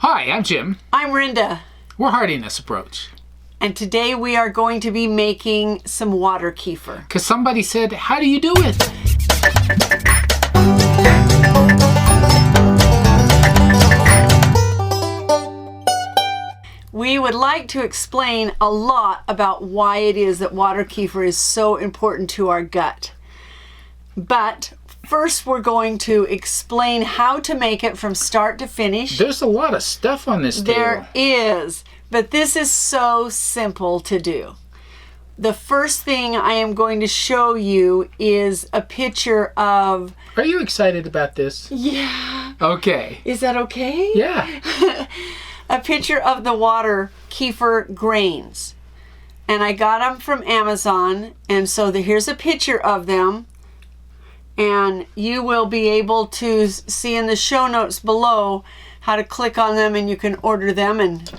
Hi, I'm Jim. I'm Rinda. We're Heartiness Approach. And today we are going to be making some water kefir. Because somebody said, how do you do it? We would like to explain a lot about why it is that water kefir is so important to our gut. But first we're going to explain how to make it from start to finish. There's a lot of stuff on this table. There is, but this is so simple to do. The first thing I am going to show you is a picture of... Are you excited about this? Yeah. Okay. Is that okay? Yeah. A picture of the water kefir grains. And I got them from Amazon, and so here's a picture of them. And you will be able to see in the show notes below how to click on them and you can order them. And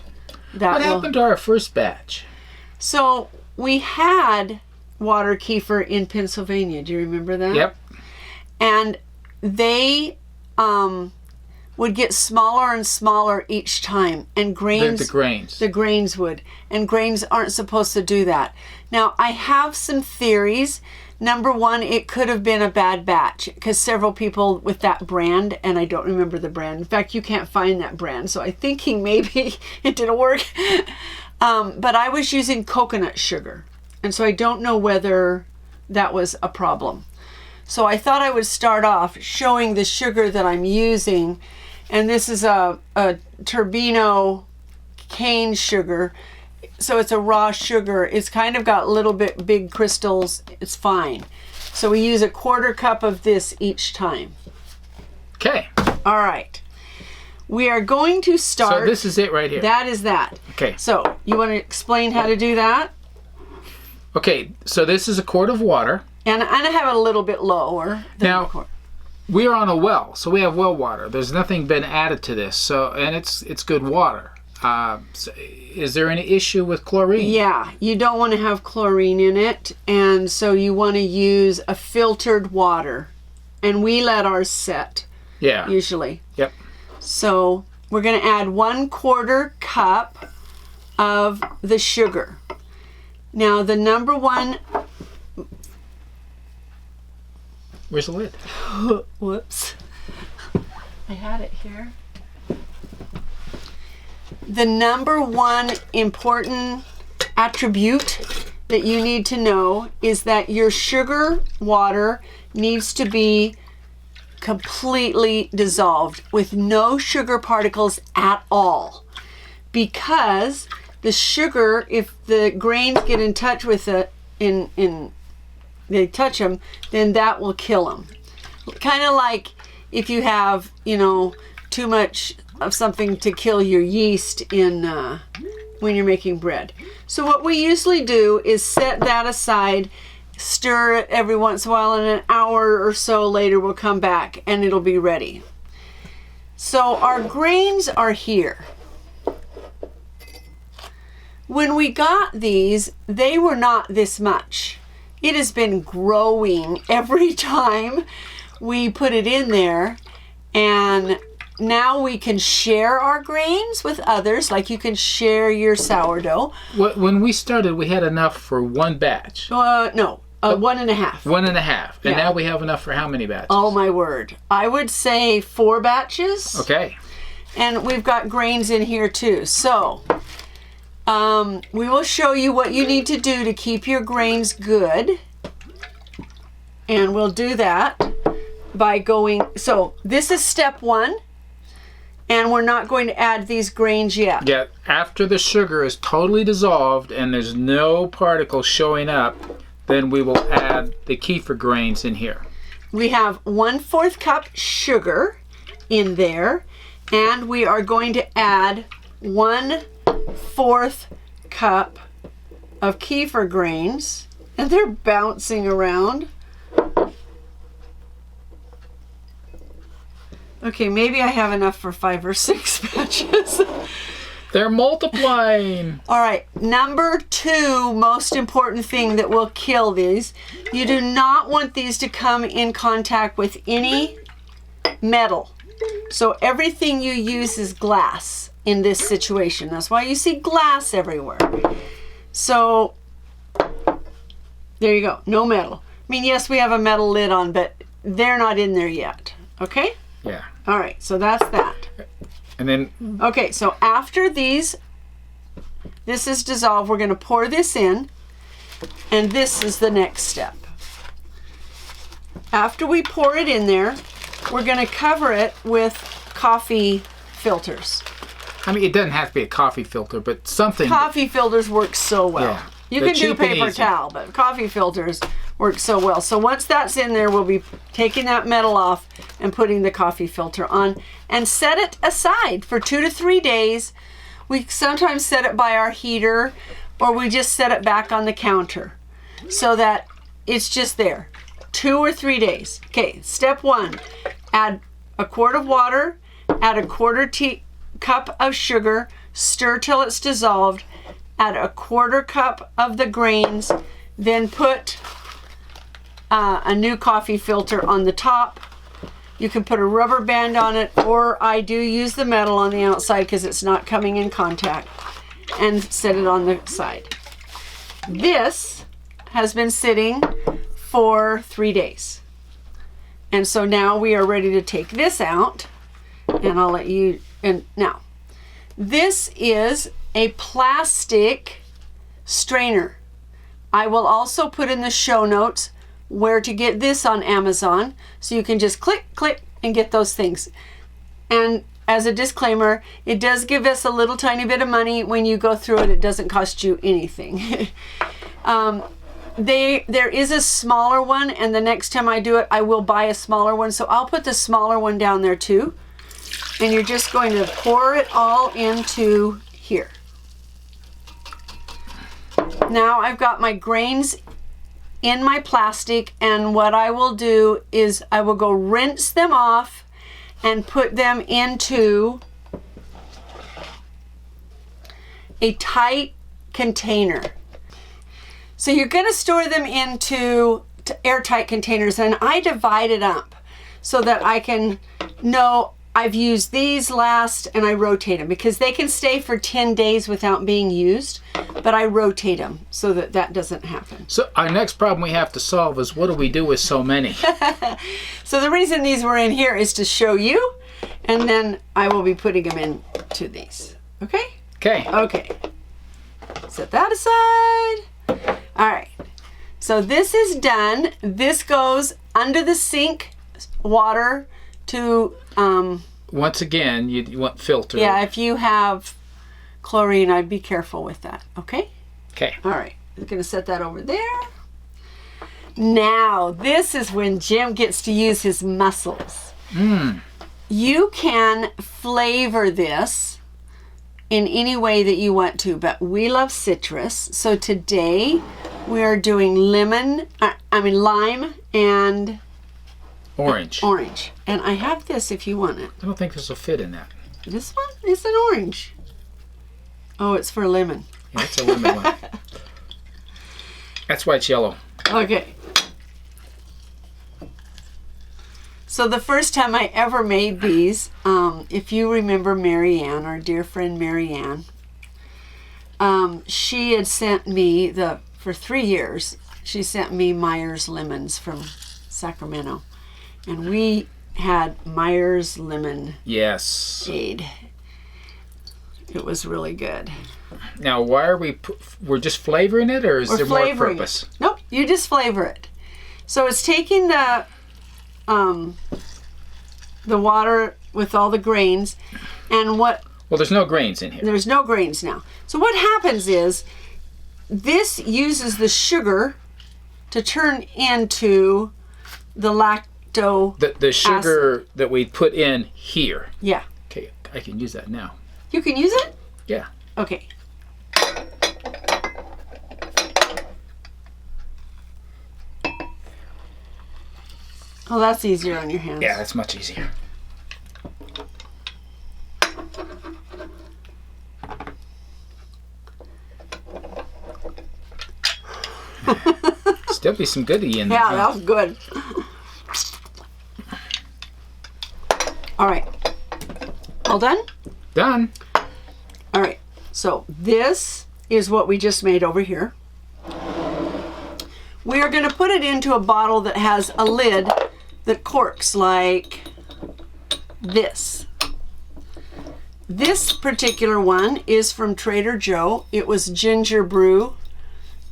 that What happened to our first batch? So we had water kefir in Pennsylvania. Do you remember that? Yep. And they would get smaller and smaller each time. And grains... The grains. The grains would. And grains aren't supposed to do that. Now, I have some theories. Number one, it could have been a bad batch because several people with that brand, and I don't remember the brand. In fact, you can't find that brand. So I'm thinking maybe it didn't work. But I was using coconut sugar. And so I don't know whether that was a problem. So I thought I would start off showing the sugar that I'm using. And this is a turbino cane sugar. So it's a raw sugar. It's kind of got little bit big crystals. It's fine. So we use a 1/4 cup of this each time. Okay. All right. We are going to start. So this is it right here. That is that. Okay. So you want to explain how to do that? Okay, so this is a quart of water. And I have it a little bit lower than Now, the quart. We're on a well, so we have well water. There's nothing been added to this, so and it's good water. So is there any issue with chlorine? Yeah, you don't want to have chlorine in it, and so you want to use a filtered water. And we let ours set. Yeah. Usually. Yep. So we're going to add 1/4 cup of the sugar. Now the number one... Where's the lid? Whoops. I had it here. The number one important attribute that you need to know is that your sugar water needs to be completely dissolved with no sugar particles at all. Because the sugar, if the grains get in touch with it, they touch them, then that will kill them. Kind of like if you have, too much of something to kill your yeast in when you're making bread. So what we usually do is set that aside, stir it every once in a while, and an hour or so later we'll come back and it'll be ready. So our grains are here. When we got these, they were not this much. It has been growing every time we put it in there, and now we can share our grains with others, like you can share your sourdough. When we started, we had enough for one batch. No, 1.5. 1.5. And Yeah. now we have enough for how many batches? Oh my word. I would say 4 batches. Okay. And we've got grains in here too. So we will show you what you need to do to keep your grains good. And we'll do that by going, so this is step 1. And we're not going to add these grains yet. Yeah, after the sugar is totally dissolved and there's no particles showing up, then we will add the kefir grains in here. We have 1/4 cup sugar in there, and we are going to add 1/4 cup of kefir grains, and they're bouncing around. Okay, maybe I have enough for 5 or 6 batches. They're multiplying. All right, number 2 most important thing that will kill these. You do not want these to come in contact with any metal. So everything you use is glass in this situation. That's why you see glass everywhere. So there you go, no metal. I mean, yes, we have a metal lid on, but they're not in there yet, okay? Yeah. All right, so that's that. And then... Okay, so after this is dissolved, we're gonna pour this in, and this is the next step. After we pour it in there, we're gonna cover it with coffee filters. I mean, it doesn't have to be a coffee filter, but something... Coffee filters work so well. Yeah. You They're can do cheap and paper easy. towel, but coffee filters work so well. So once that's in there, we'll be taking that metal off and putting the coffee filter on and set it aside for 2 to 3 days. We sometimes set it by our heater, or we just set it back on the counter so that it's just there. 2 or 3 days. Okay, step 1, add a quart of water, add a quarter cup of sugar, stir till it's dissolved, add a quarter cup of the grains, then put a new coffee filter on the top. You can put a rubber band on it, or I do use the metal on the outside because it's not coming in contact, and set it on the side. This has been sitting for 3 days. And so now we are ready to take this out, and I'll let you, and now, this is a plastic strainer. I will also put in the show notes where to get this on Amazon, so you can just click, click, and get those things. And as a disclaimer, it does give us a little tiny bit of money. When you go through it, it doesn't cost you anything. There is a smaller one, and the next time I do it, I will buy a smaller one. So I'll put the smaller one down there too. And you're just going to pour it all into here. Now I've got my grains in my plastic, and what I will do is I will go rinse them off and put them into a tight container. So you're going to store them into airtight containers, and I divide it up so that I can know I've used these last, and I rotate them because they can stay for 10 days without being used, but I rotate them so that that doesn't happen. So our next problem we have to solve is, what do we do with so many? So the reason these were in here is to show you, and then I will be putting them into these. Okay? Okay. Okay. Set that aside. All right. So this is done. This goes under the sink water to... Once again, you want filter. Yeah, if you have chlorine, I'd be careful with that. Okay? Okay. All right. I'm going to set that over there. Now, this is when Jim gets to use his muscles. You can flavor this in any way that you want to, but we love citrus. So today we are doing lime and Orange. orange. And I have this if you want it. I don't think this will fit in that. This one is an orange. Oh, it's for lemon. Yeah, it's a lemon one. That's why it's yellow. Okay. So the first time I ever made these, if you remember Mary Ann, our dear friend Mary Ann, she had sent me for 3 years, she sent me Myers lemons from Sacramento. And we had Myers lemon Yes. aid. It was really good. Now, why are we're just flavoring it, or is there more flavoring purpose? it. Nope, you just flavor it. So it's taking the water with all the grains, and Well, there's no grains in here. there's no grains now. So what happens is this uses the sugar to turn into the lacto The sugar that we put in here. Yeah. Okay, I can use that now. You can use it? Yeah. Okay. Oh, that's easier on your hands. Yeah, that's much easier. Still be some goodie in there. Yeah, that was good. All right. all done? Done. All right. So this is what we just made over here. We are going to put it into a bottle that has a lid that corks like this. This particular one is from Trader Joe. It was ginger brew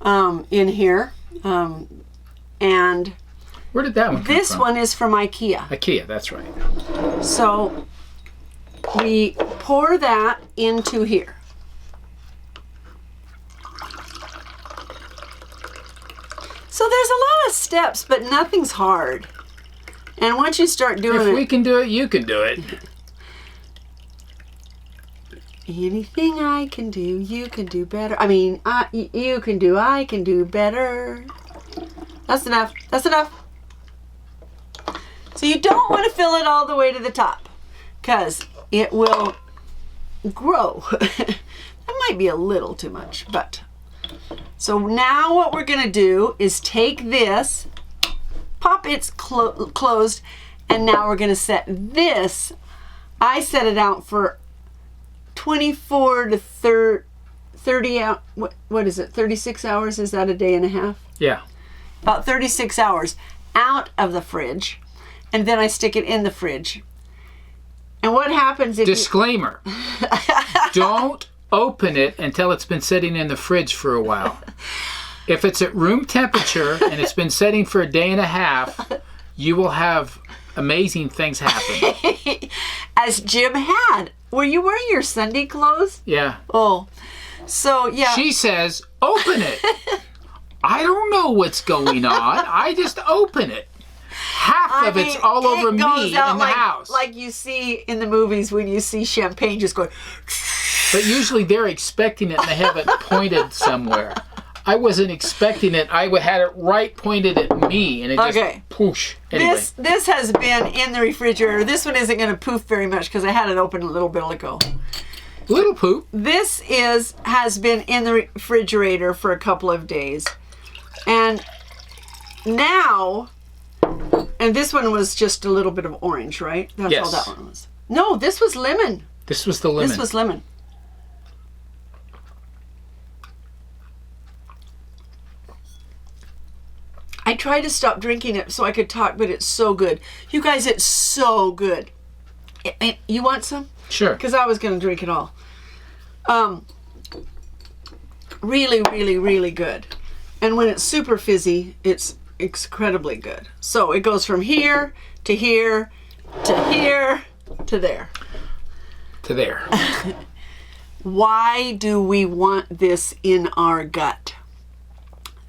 in here. And where did that one come from? This one is from IKEA. IKEA, that's right. So we pour that into here. So there's a lot of steps, but nothing's hard. And once you start doing it... If we can do it, you can do it. Anything I can do, you can do better. I mean, you can do, I can do better. That's enough. That's enough. So you don't want to fill it all the way to the top, because it will grow. That might be a little too much, but... So now what we're going to do is take this, pop it's closed, and now we're going to set this. I set it out for 24 to 30 hours. What is it? 36 hours? Is that a day and a half? Yeah. About 36 hours out of the fridge, and then I stick it in the fridge. And what happens if Disclaimer. Don't open it until it's been sitting in the fridge for a while. If it's at room temperature and it's been sitting for a day and a half, you will have amazing things happen. As Jim had. Were you wearing your Sunday clothes? Yeah. Oh. So, yeah. She says, open it. I don't know what's going on. I just open it. Half of it's all over me in the house. Like you see in the movies when you see champagne just going... But usually they're expecting it and they have it pointed somewhere. I wasn't expecting it. I had it right pointed at me, and it just poosh. Anyway. This has been in the refrigerator. This one isn't going to poof very much because I had it open a little bit ago. Little poop. This has been in the refrigerator for a couple of days, and now, and this one was just a little bit of orange, right? That's all that one was. No, this was lemon. This was the lemon. This was lemon. I tried to stop drinking it so I could talk, but it's so good. You guys, it's so good. You want some? Sure. Because I was going to drink it all. Really, really, really good. And when it's super fizzy, it's incredibly good. So it goes from here to here to here to there. To there. Why do we want this in our gut?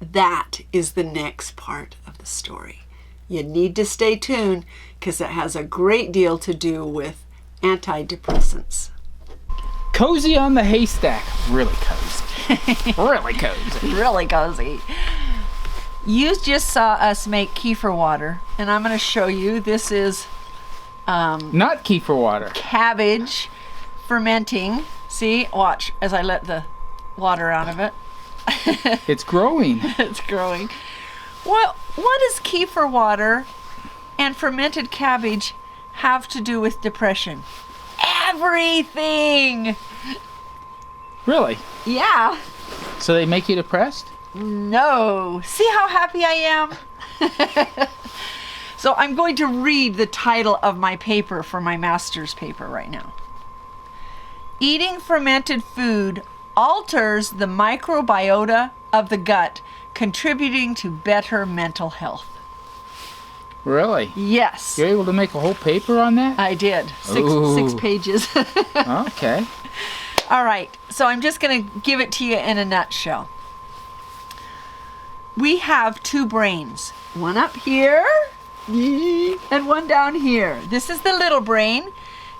That is the next part of the story. You need to stay tuned because it has a great deal to do with antidepressants. Cozy on the haystack. Really cozy. Really cozy. Really cozy. You just saw us make kefir water, and I'm going to show you. This is not kefir water. Cabbage fermenting. See, watch as I let the water out of it. It's growing. It's growing. What does kefir water and fermented cabbage have to do with depression? Everything! Really? Yeah. So they make you depressed? No. See how happy I am? So I'm going to read the title of my paper for my master's paper right now. Eating fermented food alters the microbiota of the gut, contributing to better mental health. Really? Yes. You're able to make a whole paper on that? I did. Six pages. Okay. All right. So I'm just going to give it to you in a nutshell. We have two brains. One up here and one down here. This is the little brain.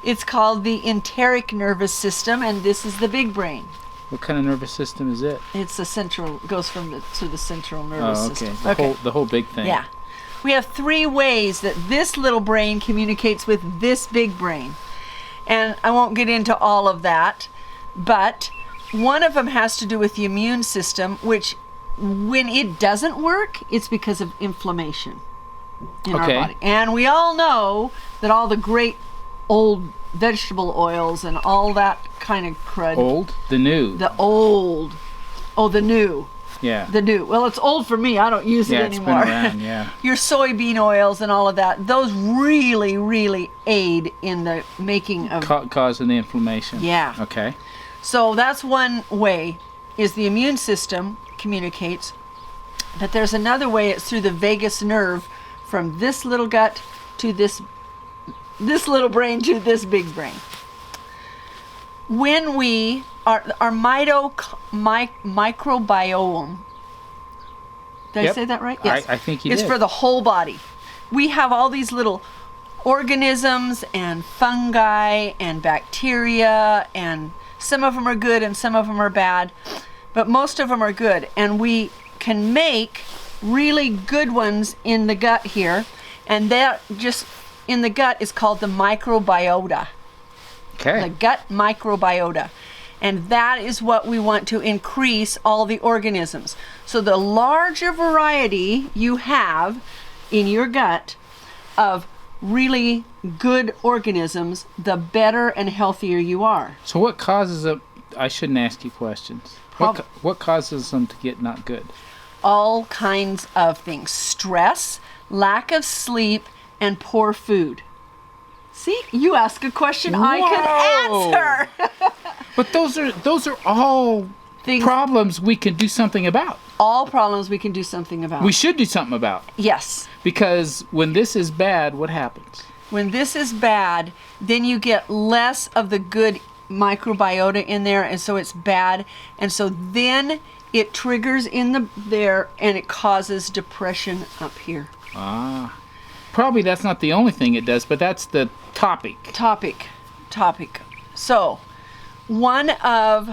It's called the enteric nervous system, and this is the big brain. What kind of nervous system is it? It's a central, goes from to the central nervous system. The whole big thing. Yeah. We have three ways that this little brain communicates with this big brain. And I won't get into all of that, but one of them has to do with the immune system, which when it doesn't work, it's because of inflammation in our body. And we all know that all the great old vegetable oils and all that kind of crud. Old? The new. The old. Oh, the new. Yeah. The new. Well, it's old for me. I don't use it anymore. It's been around, yeah. Your soybean oils and all of that, those really, really aid in the making of... Causing the inflammation. Yeah. Okay. So that's one way, is the immune system communicates. But there's another way, it's through the vagus nerve from this little gut to this little brain to this big brain. When we... Our microbiome, did I say that right? Yes. I think you did. It's for the whole body. We have all these little organisms and fungi and bacteria, and some of them are good and some of them are bad, but most of them are good. And we can make really good ones in the gut here, and that just in the gut is called the microbiota. Okay. The gut microbiota. And that is what we want to increase all the organisms. So the larger variety you have in your gut of really good organisms, the better and healthier you are. So what causes them? I shouldn't ask you questions. What causes them to get not good? All kinds of things. Stress, lack of sleep, and poor food. See, you ask a question I can answer. But those are all problems we can do something about. All problems we can do something about. We should do something about. Yes. Because when this is bad, what happens? When this is bad, then you get less of the good microbiota in there, and so it's bad. And so then it triggers in there, and it causes depression up here. Ah. Probably that's not the only thing it does, but that's the topic. Topic. So, one of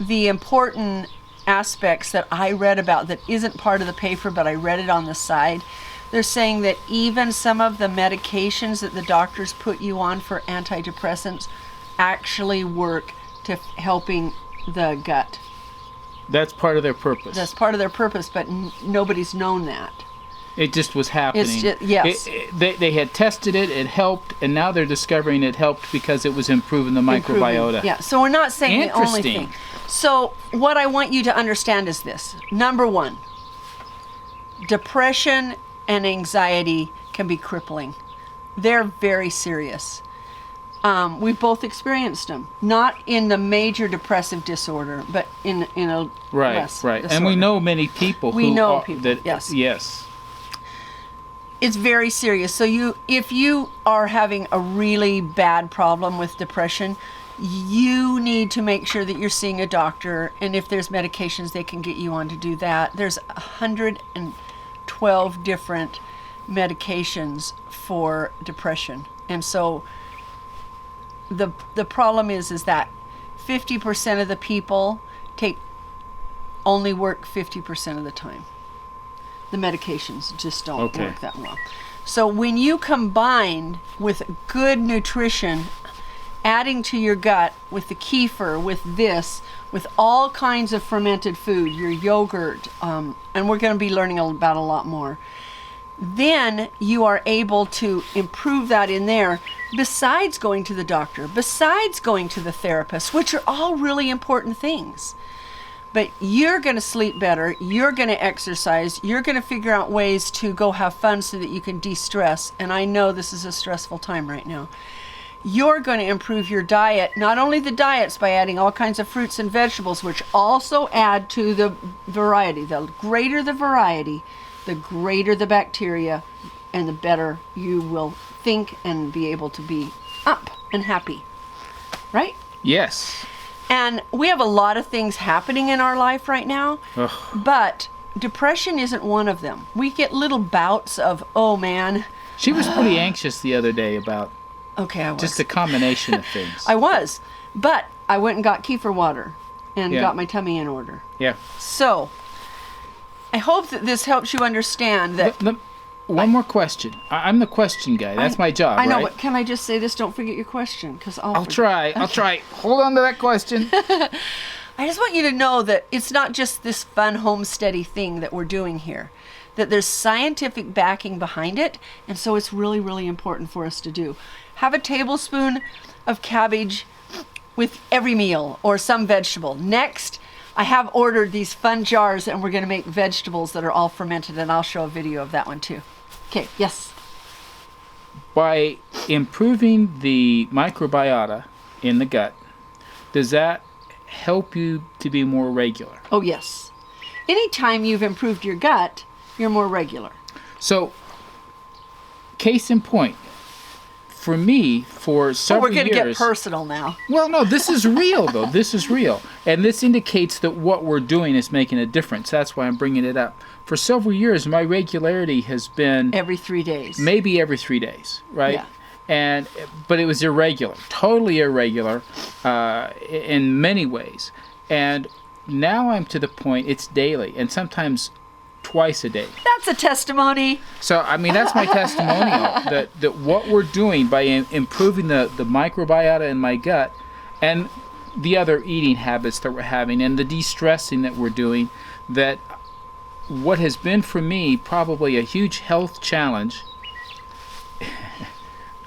the important aspects that I read about that isn't part of the paper, but I read it on the side, they're saying that even some of the medications that the doctors put you on for antidepressants actually work to helping the gut. That's part of their purpose. That's part of their purpose, but nobody's known that. It just was happening. It's just, yes. They had tested it, it helped, and now they're discovering it helped because it was improving the microbiota. Yeah, so we're not saying the only thing. So what I want you to understand is this. Number one, depression and anxiety can be crippling. They're very serious. We've both experienced them. Not in the major depressive disorder, but in a less Right. disorder. And we know many people Yes. It's very serious. So if you are having a really bad problem with depression, you need to make sure that you're seeing a doctor, and if there's medications they can get you on to do that. There's 112 different medications for depression. And so the problem is that 50% of the people only work 50% of the time. The medications just don't work that well. So when you combine with good nutrition, adding to your gut with the kefir, with all kinds of fermented food, your yogurt, and we're going to be learning about a lot more, then you are able to improve that in there, besides going to the doctor, besides going to the therapist, which are all really important things. But you're going to sleep better, you're going to exercise, you're going to figure out ways to go have fun so that you can de-stress. And I know this is a stressful time right now. You're going to improve your diet, not only the diets by adding all kinds of fruits and vegetables, which also add to the variety. The greater the variety, the greater the bacteria, and the better you will think and be able to be up and happy. Right? Yes. And we have a lot of things happening in our life right now, but depression isn't one of them. We get little bouts of, oh man. She was pretty anxious the other day about I was. Just a combination of things. I was, but I went and got Kefir Water and got my tummy in order. Yeah. So, I hope that this helps you understand that... One more question. I'm the question guy. That's my job, I know, right? But can I just say this? Don't forget your question, because I'll try. Hold on to that question. I just want you to know that it's not just this fun homesteady thing that we're doing here. That there's scientific backing behind it, and so it's really, really important for us to do. Have a tablespoon of cabbage with every meal, or some vegetable. Next, I have ordered these fun jars, and we're going to make vegetables that are all fermented, and I'll show a video of that one too. Okay, yes. By improving the microbiota in the gut, does that help you to be more regular? Oh, yes. Anytime you've improved your gut, you're more regular. So, case in point, for me, for several years... We're going to get personal now. Well, no, this is real, though. This is real. And this indicates that what we're doing is making a difference. That's why I'm bringing it up. For several years, my regularity has been... Every 3 days. Maybe every 3 days, right? Yeah. But it was irregular, totally irregular in many ways. And now I'm to the point, it's daily, and sometimes twice a day. That's a testimony. So, I mean, that's my testimonial, that what we're doing by improving the microbiota in my gut and the other eating habits that we're having and the de-stressing that we're doing, that what has been for me probably a huge health challenge,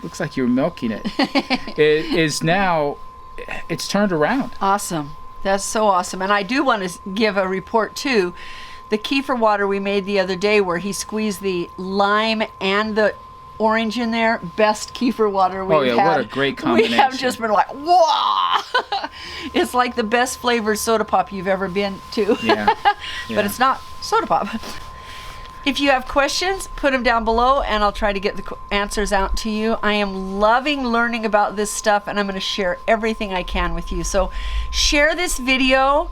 looks like you're milking it, is now, it's turned around. Awesome. That's so awesome. And I do want to give a report too. The kefir water we made the other day, where he squeezed the lime and the orange in there, best kefir water we've had. Oh yeah, what a great combination. We have just been like, wow! It's like the best flavored soda pop you've ever been to. Yeah. But it's not soda pop. If you have questions, put them down below and I'll try to get the answers out to you. I am loving learning about this stuff, and I'm going to share everything I can with you. So share this video,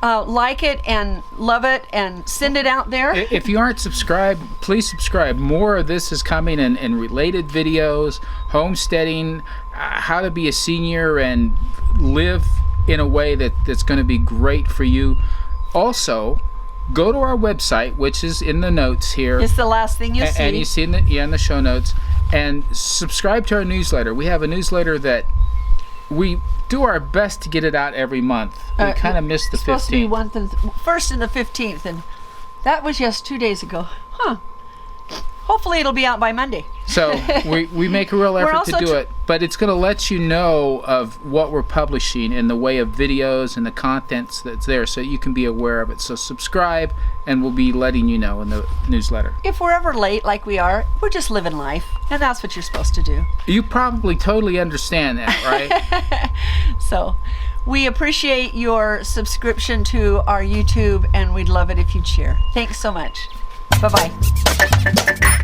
like it and love it, and send it out there. If you aren't subscribed, please subscribe. More of this is coming, and related videos, homesteading, how to be a senior and live in a way that's going to be great for you. Also, go to our website, which is in the notes here. It's the last thing you see. And you see in the show notes. And subscribe to our newsletter. We have a newsletter that we do our best to get it out every month. We kind of missed the 15th. It's supposed to be 1st and the 15th, and that was just 2 days ago. Huh. Hopefully it'll be out by Monday. So we make a real effort to do it, but it's going to let you know of what we're publishing in the way of videos and the contents that's there, so you can be aware of it. So subscribe, and we'll be letting you know in the newsletter. If we're ever late like we are, we're just living life, and that's what you're supposed to do. You probably totally understand that, right? So we appreciate your subscription to our YouTube, and we'd love it if you'd share. Thanks so much. Bye-bye.